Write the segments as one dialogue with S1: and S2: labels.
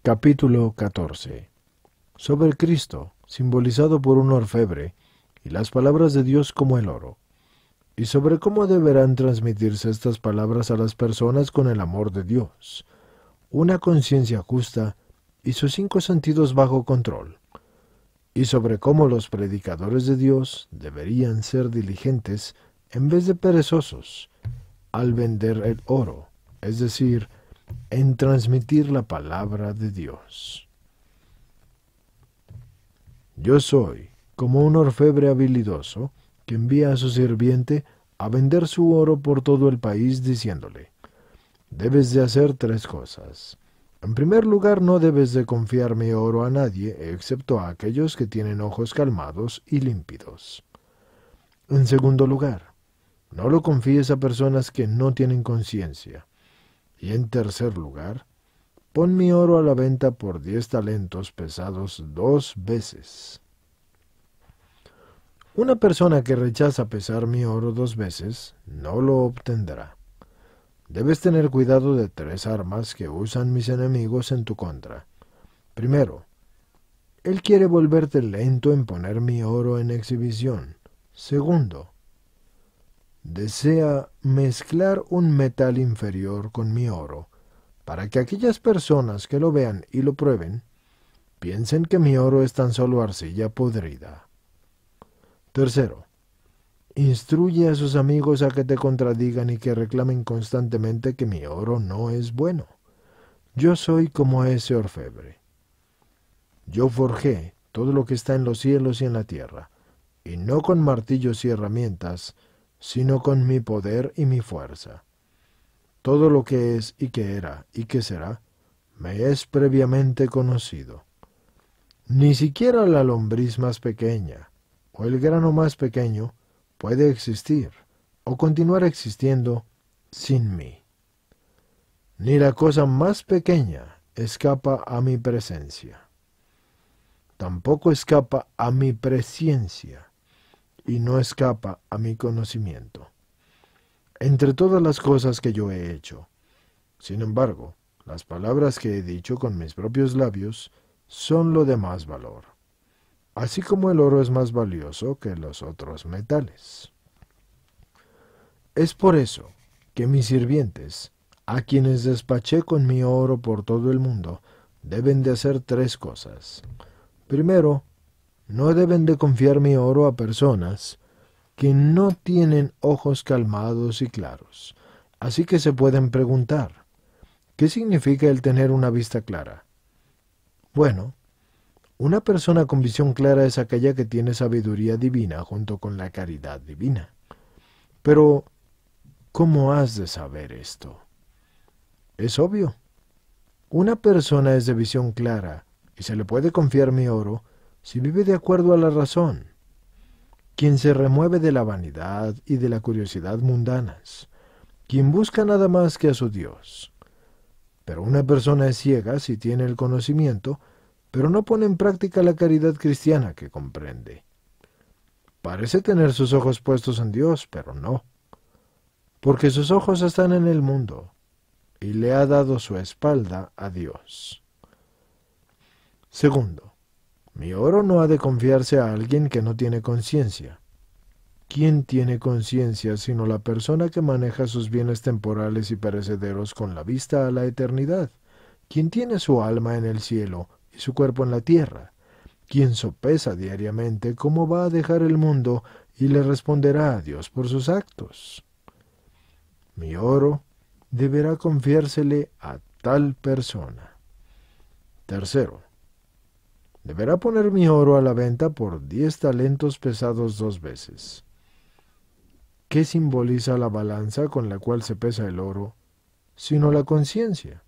S1: Capítulo 14. Sobre Cristo, simbolizado por un orfebre, y las palabras de Dios como el oro, y sobre cómo deberán transmitirse estas palabras a las personas con el amor de Dios, una conciencia justa y sus 5 sentidos bajo control, y sobre cómo los predicadores de Dios deberían ser diligentes en vez de perezosos al vender el oro, es decir, en transmitir la palabra de Dios. Yo soy como un orfebre habilidoso que envía a su sirviente a vender su oro por todo el país diciéndole: debes de hacer 3 cosas. En primer lugar, no debes de confiar mi oro a nadie, excepto a aquellos que tienen ojos calmados y límpidos. En segundo lugar, no lo confíes a personas que no tienen conciencia. Y en tercer lugar, pon mi oro a la venta por 10 talentos pesados 2 veces. Una persona que rechaza pesar mi oro 2 veces, no lo obtendrá. Debes tener cuidado de 3 armas que usan mis enemigos en tu contra. Primero, él quiere volverte lento en poner mi oro en exhibición. Segundo, desea mezclar un metal inferior con mi oro, para que aquellas personas que lo vean y lo prueben, piensen que mi oro es tan solo arcilla podrida. Tercero, instruye a sus amigos a que te contradigan y que reclamen constantemente que mi oro no es bueno. Yo soy como ese orfebre. Yo forjé todo lo que está en los cielos y en la tierra, y no con martillos y herramientas, sino con mi poder y mi fuerza. Todo lo que es y que era y que será, me es previamente conocido. Ni siquiera la lombriz más pequeña, o el grano más pequeño, puede existir, o continuar existiendo, sin mí. Ni la cosa más pequeña escapa a mi presencia. Tampoco escapa a mi presciencia, y no escapa a mi conocimiento. Entre todas las cosas que yo he hecho. Sin embargo, las palabras que he dicho con mis propios labios son lo de más valor, así como el oro es más valioso que los otros metales. Es por eso que mis sirvientes, a quienes despaché con mi oro por todo el mundo, deben de hacer 3 cosas. Primero, no deben de confiar mi oro a personas que no tienen ojos calmados y claros. Así que se pueden preguntar, ¿qué significa el tener una vista clara? Bueno, una persona con visión clara es aquella que tiene sabiduría divina junto con la caridad divina. Pero, ¿cómo has de saber esto? Es obvio. Una persona es de visión clara y se le puede confiar mi oro si vive de acuerdo a la razón. Quien se remueve de la vanidad y de la curiosidad mundanas, quien busca nada más que a su Dios. Pero una persona es ciega si tiene el conocimiento, pero no pone en práctica la caridad cristiana que comprende. Parece tener sus ojos puestos en Dios, pero no, porque sus ojos están en el mundo, y le ha dado su espalda a Dios. Segundo, mi oro no ha de confiarse a alguien que no tiene conciencia. ¿Quién tiene conciencia sino la persona que maneja sus bienes temporales y perecederos con la vista a la eternidad? ¿Quién tiene su alma en el cielo y su cuerpo en la tierra? ¿Quién sopesa diariamente cómo va a dejar el mundo y le responderá a Dios por sus actos? Mi oro deberá confiársele a tal persona. Tercero, deberá poner mi oro a la venta por 10 talentos pesados 2 veces. ¿Qué simboliza la balanza con la cual se pesa el oro, sino la conciencia?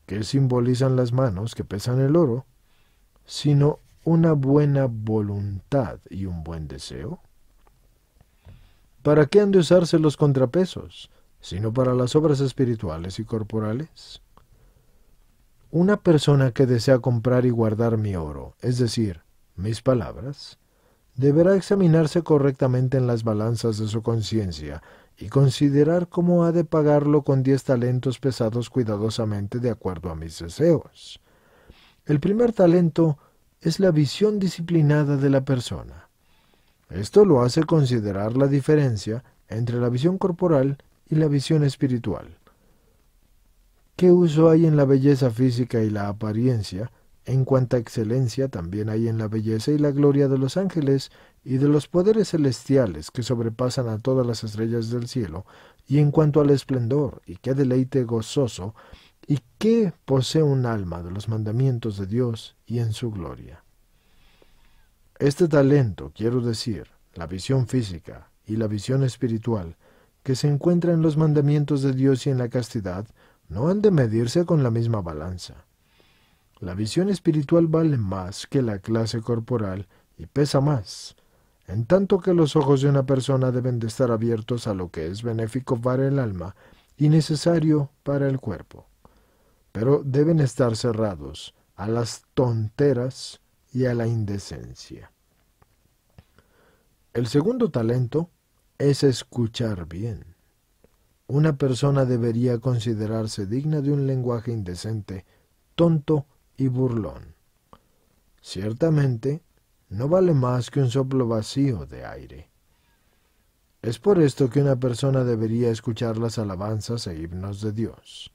S1: ¿Qué simbolizan las manos que pesan el oro, sino una buena voluntad y un buen deseo? ¿Para qué han de usarse los contrapesos, sino para las obras espirituales y corporales? Una persona que desea comprar y guardar mi oro, es decir, mis palabras, deberá examinarse correctamente en las balanzas de su conciencia y considerar cómo ha de pagarlo con 10 talentos pesados cuidadosamente de acuerdo a mis deseos. El primer talento es la visión disciplinada de la persona. Esto lo hace considerar la diferencia entre la visión corporal y la visión espiritual. ¿Qué uso hay en la belleza física y la apariencia? En cuanta excelencia también hay en la belleza y la gloria de los ángeles y de los poderes celestiales que sobrepasan a todas las estrellas del cielo, y en cuanto al esplendor y qué deleite gozoso y qué posee un alma de los mandamientos de Dios y en su gloria. Este talento, quiero decir, la visión física y la visión espiritual, que se encuentra en los mandamientos de Dios y en la castidad, no han de medirse con la misma balanza. La visión espiritual vale más que la clase corporal y pesa más, en tanto que los ojos de una persona deben de estar abiertos a lo que es benéfico para el alma y necesario para el cuerpo, pero deben estar cerrados a las tonteras y a la indecencia. El segundo talento es escuchar bien. Una persona debería considerarse digna de un lenguaje indecente, tonto y burlón. Ciertamente, no vale más que un soplo vacío de aire. Es por esto que una persona debería escuchar las alabanzas e himnos de Dios.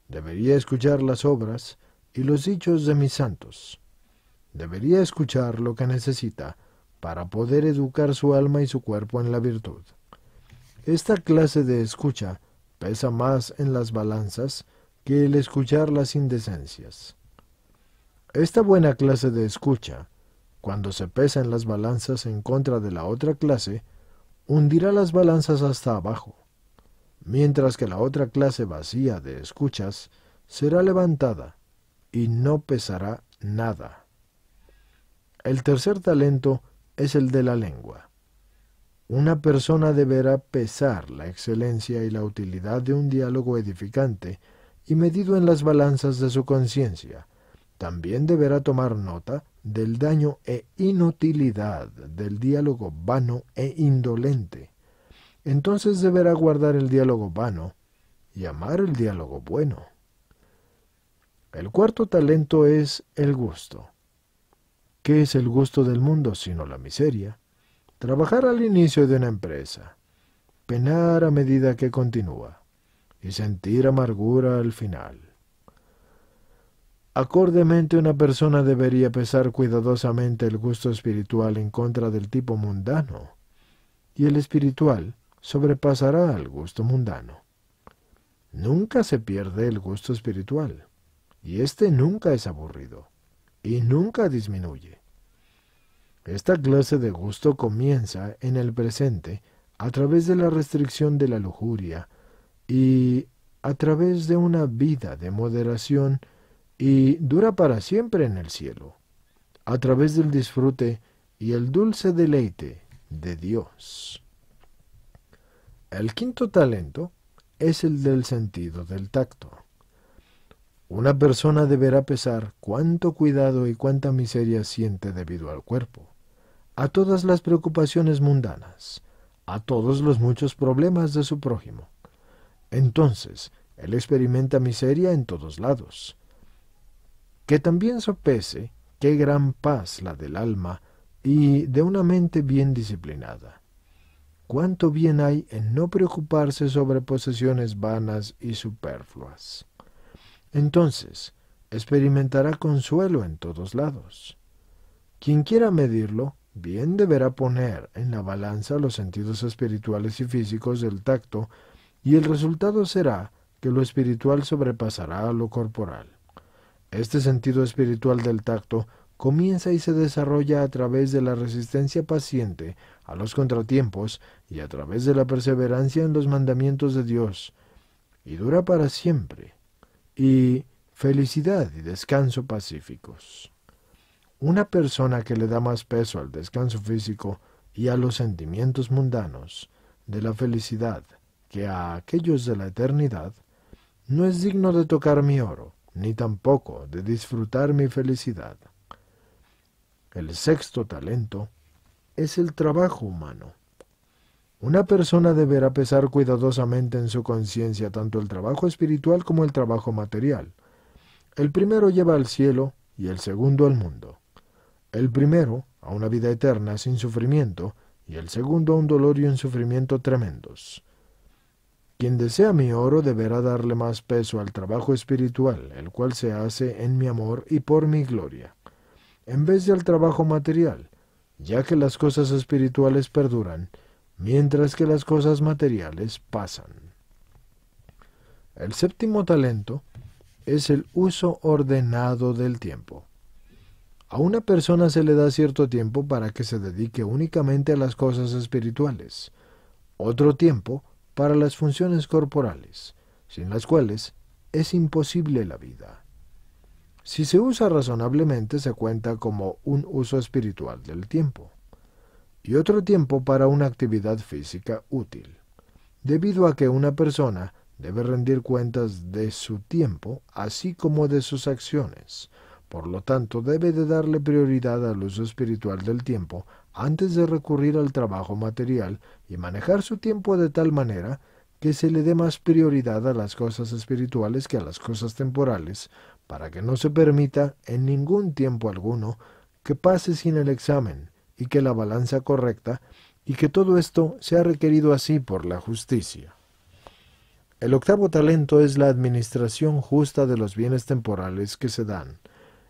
S1: Debería escuchar las obras y los dichos de mis santos. Debería escuchar lo que necesita para poder educar su alma y su cuerpo en la virtud. Esta clase de escucha pesa más en las balanzas que el escuchar las indecencias. Esta buena clase de escucha, cuando se pesa en las balanzas en contra de la otra clase, hundirá las balanzas hasta abajo, mientras que la otra clase vacía de escuchas será levantada y no pesará nada. El tercer talento es el de la lengua. Una persona deberá pesar la excelencia y la utilidad de un diálogo edificante y medido en las balanzas de su conciencia. También deberá tomar nota del daño e inutilidad del diálogo vano e indolente. Entonces deberá guardar el diálogo vano y amar el diálogo bueno. El cuarto talento es el gusto. ¿Qué es el gusto del mundo sino la miseria? Trabajar al inicio de una empresa, penar a medida que continúa, y sentir amargura al final. Acordemente, una persona debería pesar cuidadosamente el gusto espiritual en contra del tipo mundano, y el espiritual sobrepasará al gusto mundano. Nunca se pierde el gusto espiritual, y éste nunca es aburrido, y nunca disminuye. Esta clase de gusto comienza en el presente a través de la restricción de la lujuria y a través de una vida de moderación y dura para siempre en el cielo, a través del disfrute y el dulce deleite de Dios. El quinto talento es el del sentido del tacto. Una persona deberá pesar cuánto cuidado y cuánta miseria siente debido al cuerpo, a todas las preocupaciones mundanas, a todos los muchos problemas de su prójimo. Entonces, él experimenta miseria en todos lados. Que también sopese qué gran paz la del alma y de una mente bien disciplinada. Cuánto bien hay en no preocuparse sobre posesiones vanas y superfluas. Entonces, experimentará consuelo en todos lados. Quien quiera medirlo, bien deberá poner en la balanza los sentidos espirituales y físicos del tacto, y el resultado será que lo espiritual sobrepasará a lo corporal. Este sentido espiritual del tacto comienza y se desarrolla a través de la resistencia paciente a los contratiempos y a través de la perseverancia en los mandamientos de Dios, y dura para siempre, y felicidad y descanso pacíficos. Una persona que le da más peso al descanso físico y a los sentimientos mundanos de la felicidad que a aquellos de la eternidad, no es digno de tocar mi oro, ni tampoco de disfrutar mi felicidad. El sexto talento es el trabajo humano. Una persona deberá pesar cuidadosamente en su conciencia tanto el trabajo espiritual como el trabajo material. El primero lleva al cielo y el segundo al mundo. El primero a una vida eterna sin sufrimiento y el segundo a un dolor y un sufrimiento tremendos. Quien desea mi oro deberá darle más peso al trabajo espiritual, el cual se hace en mi amor y por mi gloria, en vez del trabajo material, ya que las cosas espirituales perduran, mientras que las cosas materiales pasan. El séptimo talento es el uso ordenado del tiempo. A una persona se le da cierto tiempo para que se dedique únicamente a las cosas espirituales, otro tiempo para las funciones corporales, sin las cuales es imposible la vida. Si se usa razonablemente, se cuenta como un uso espiritual del tiempo, y otro tiempo para una actividad física útil, debido a que una persona debe rendir cuentas de su tiempo, así como de sus acciones. Por lo tanto, debe de darle prioridad al uso espiritual del tiempo antes de recurrir al trabajo material y manejar su tiempo de tal manera que se le dé más prioridad a las cosas espirituales que a las cosas temporales, para que no se permita en ningún tiempo alguno que pase sin el examen y que la balanza correcta, y que todo esto sea requerido así por la justicia. El octavo talento es la administración justa de los bienes temporales que se dan,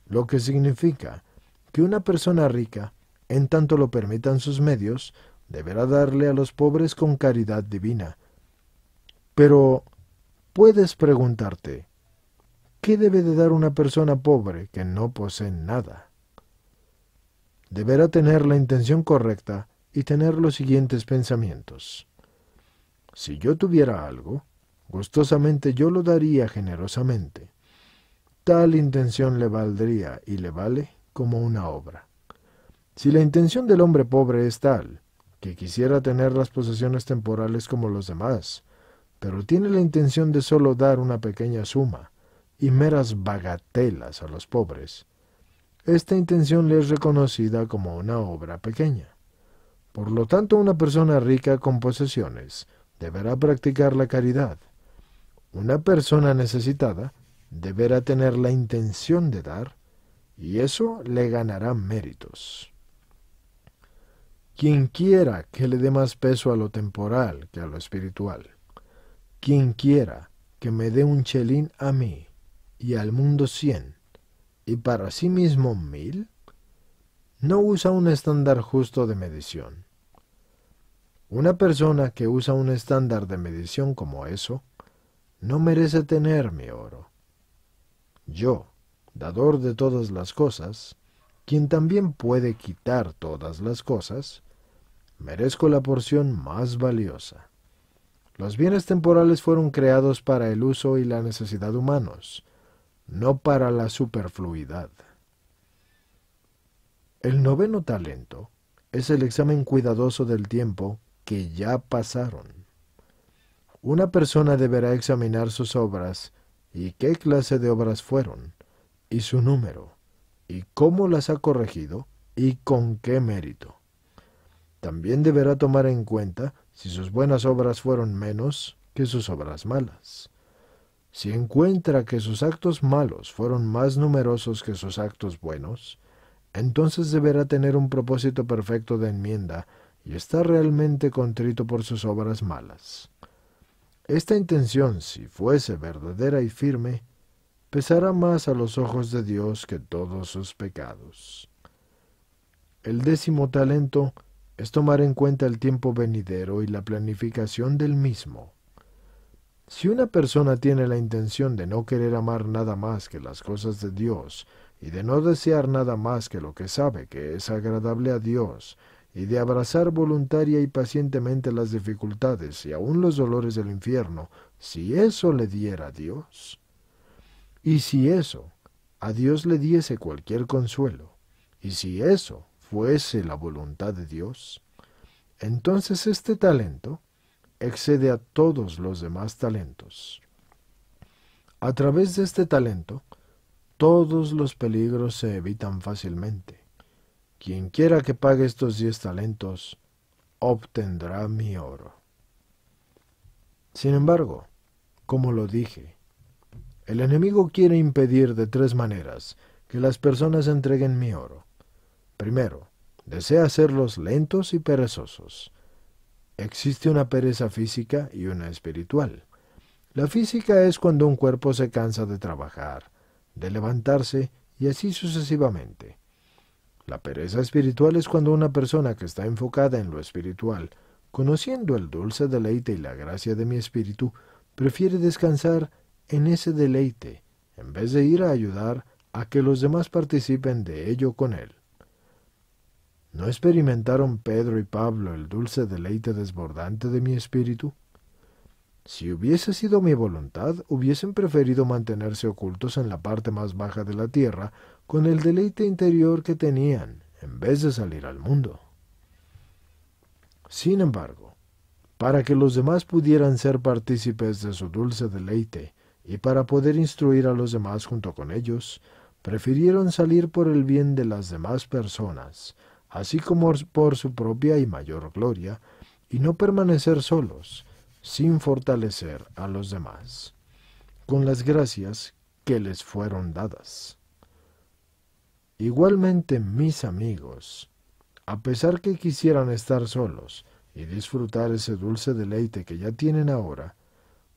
S1: lo que significa que una persona rica, en tanto lo permitan sus medios, deberá darle a los pobres con caridad divina. Pero puedes preguntarte, ¿qué debe de dar una persona pobre que no posee nada? Deberá tener la intención correcta y tener los siguientes pensamientos. Si yo tuviera algo, gustosamente yo lo daría generosamente. Tal intención le valdría y le vale como una obra. Si la intención del hombre pobre es tal, que quisiera tener las posesiones temporales como los demás, pero tiene la intención de solo dar una pequeña suma y meras bagatelas a los pobres, esta intención le es reconocida como una obra pequeña. Por lo tanto, una persona rica con posesiones deberá practicar la caridad. Una persona necesitada deberá tener la intención de dar, y eso le ganará méritos. Quien quiera que le dé más peso a lo temporal que a lo espiritual, quien quiera que me dé un chelín a mí y al mundo 100, y para sí mismo 1000, no usa un estándar justo de medición. Una persona que usa un estándar de medición como eso, no merece tener mi oro. Yo, dador de todas las cosas, quien también puede quitar todas las cosas, merezco la porción más valiosa. Los bienes temporales fueron creados para el uso y la necesidad humanos, no para la superfluidad. El noveno talento es el examen cuidadoso del tiempo que ya pasaron. Una persona deberá examinar sus obras y qué clase de obras fueron, y su número, y cómo las ha corregido y con qué mérito. También deberá tomar en cuenta si sus buenas obras fueron menos que sus obras malas. Si encuentra que sus actos malos fueron más numerosos que sus actos buenos, entonces deberá tener un propósito perfecto de enmienda y estar realmente contrito por sus obras malas. Esta intención, si fuese verdadera y firme, pesará más a los ojos de Dios que todos sus pecados. El décimo talento es tomar en cuenta el tiempo venidero y la planificación del mismo. Si una persona tiene la intención de no querer amar nada más que las cosas de Dios, y de no desear nada más que lo que sabe que es agradable a Dios, y de abrazar voluntaria y pacientemente las dificultades y aun los dolores del infierno, si eso le diera a Dios, y si eso a Dios le diese cualquier consuelo, y si eso fuese la voluntad de Dios, entonces este talento excede a todos los demás talentos. A través de este talento, todos los peligros se evitan fácilmente. Quien quiera que pague estos 10 talentos, obtendrá mi oro. Sin embargo, como lo dije, el enemigo quiere impedir de 3 maneras que las personas entreguen mi oro. Primero, desea hacerlos lentos y perezosos. Existe una pereza física y una espiritual. La física es cuando un cuerpo se cansa de trabajar, de levantarse y así sucesivamente. La pereza espiritual es cuando una persona que está enfocada en lo espiritual, conociendo el dulce deleite y la gracia de mi espíritu, prefiere descansar en ese deleite, en vez de ir a ayudar a que los demás participen de ello con él. ¿No experimentaron Pedro y Pablo el dulce deleite desbordante de mi espíritu? Si hubiese sido mi voluntad, hubiesen preferido mantenerse ocultos en la parte más baja de la tierra, con el deleite interior que tenían, en vez de salir al mundo. Sin embargo, para que los demás pudieran ser partícipes de su dulce deleite, y para poder instruir a los demás junto con ellos, prefirieron salir por el bien de las demás personas, así como por su propia y mayor gloria, y no permanecer solos, sin fortalecer a los demás, con las gracias que les fueron dadas. Igualmente, mis amigos, a pesar que quisieran estar solos y disfrutar ese dulce deleite que ya tienen ahora,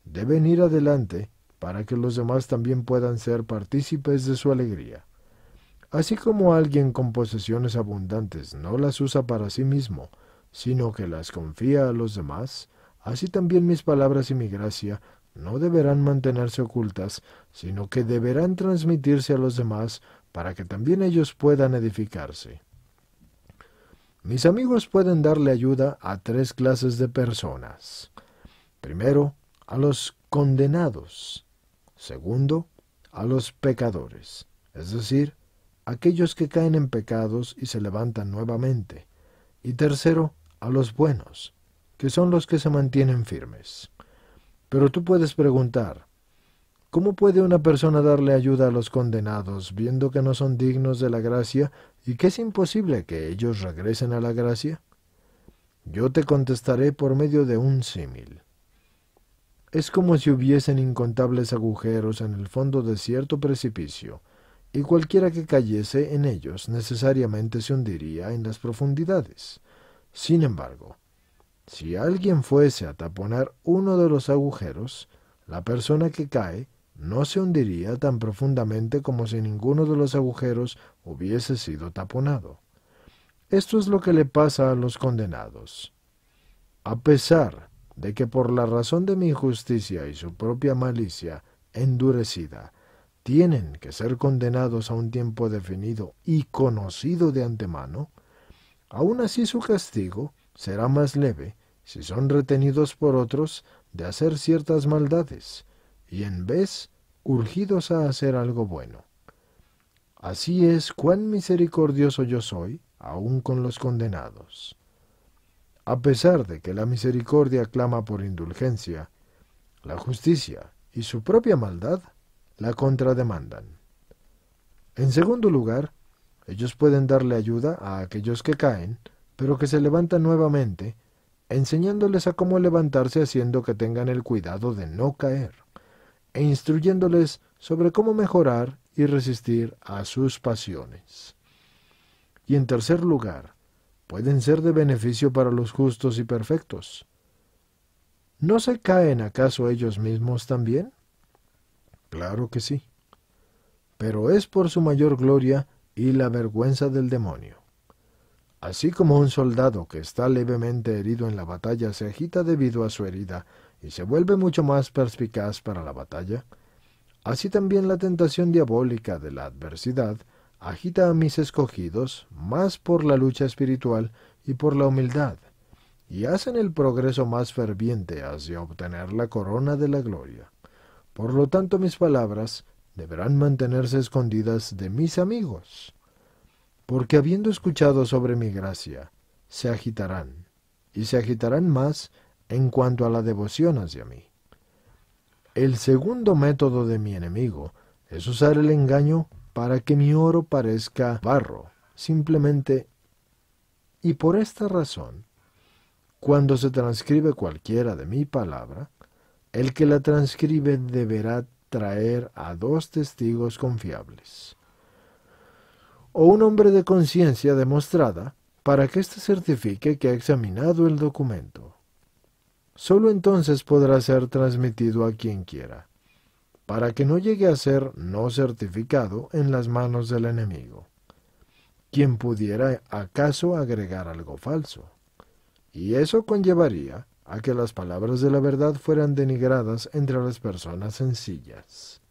S1: deben ir adelante para que los demás también puedan ser partícipes de su alegría. Así como alguien con posesiones abundantes no las usa para sí mismo, sino que las confía a los demás, así también mis palabras y mi gracia no deberán mantenerse ocultas, sino que deberán transmitirse a los demás para que también ellos puedan edificarse. Mis amigos pueden darle ayuda a 3 clases de personas. Primero, a los condenados. Segundo, a los pecadores, es decir, aquellos que caen en pecados y se levantan nuevamente. Y tercero, a los buenos, que son los que se mantienen firmes. Pero tú puedes preguntar, ¿cómo puede una persona darle ayuda a los condenados viendo que no son dignos de la gracia y que es imposible que ellos regresen a la gracia? Yo te contestaré por medio de un símil. Es como si hubiesen incontables agujeros en el fondo de cierto precipicio, y cualquiera que cayese en ellos necesariamente se hundiría en las profundidades. Sin embargo, si alguien fuese a taponar uno de los agujeros, la persona que cae no se hundiría tan profundamente como si ninguno de los agujeros hubiese sido taponado. Esto es lo que le pasa a los condenados. A pesar de que por la razón de mi injusticia y su propia malicia endurecida, tienen que ser condenados a un tiempo definido y conocido de antemano, aun así su castigo será más leve si son retenidos por otros de hacer ciertas maldades, y en vez urgidos a hacer algo bueno. Así es cuán misericordioso yo soy, aun con los condenados. A pesar de que la misericordia clama por indulgencia, la justicia y su propia maldad la contrademandan. En segundo lugar, ellos pueden darle ayuda a aquellos que caen, pero que se levantan nuevamente, enseñándoles a cómo levantarse haciendo que tengan el cuidado de no caer, e instruyéndoles sobre cómo mejorar y resistir a sus pasiones. Y en tercer lugar, pueden ser de beneficio para los justos y perfectos. ¿No se caen acaso ellos mismos también? Claro que sí. Pero es por su mayor gloria y la vergüenza del demonio. Así como un soldado que está levemente herido en la batalla se agita debido a su herida y se vuelve mucho más perspicaz para la batalla, así también la tentación diabólica de la adversidad agita a mis escogidos más por la lucha espiritual y por la humildad, y hacen el progreso más ferviente hacia obtener la corona de la gloria. Por lo tanto, mis palabras deberán mantenerse escondidas de mis amigos, porque habiendo escuchado sobre mi gracia, se agitarán, y se agitarán más en cuanto a la devoción hacia mí. El segundo método de mi enemigo es usar el engaño para que mi oro parezca barro, simplemente Y por esta razón, cuando se transcribe cualquiera de mi palabra, el que la transcribe deberá traer a 2 testigos confiables, o un hombre de conciencia demostrada, para que éste certifique que ha examinado el documento. Sólo entonces podrá ser transmitido a quien quiera, para que no llegue a ser no certificado en las manos del enemigo, quien pudiera acaso agregar algo falso. Y eso conllevaría a que las palabras de la verdad fueran denigradas entre las personas sencillas.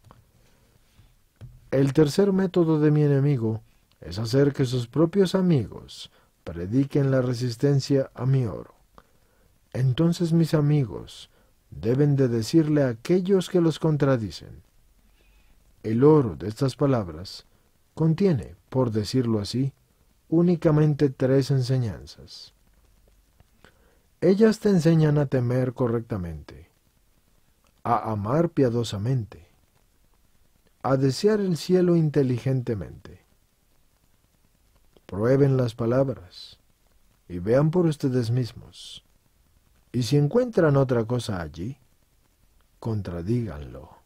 S1: El tercer método de mi enemigo es hacer que sus propios amigos prediquen la resistencia a mi oro. Entonces mis amigos deben de decirle a aquellos que los contradicen: el oro de estas palabras contiene, por decirlo así, únicamente 3 enseñanzas. Ellas te enseñan a temer correctamente, a amar piadosamente, a desear el cielo inteligentemente. Prueben las palabras y vean por ustedes mismos. Y si encuentran otra cosa allí, contradíganlo.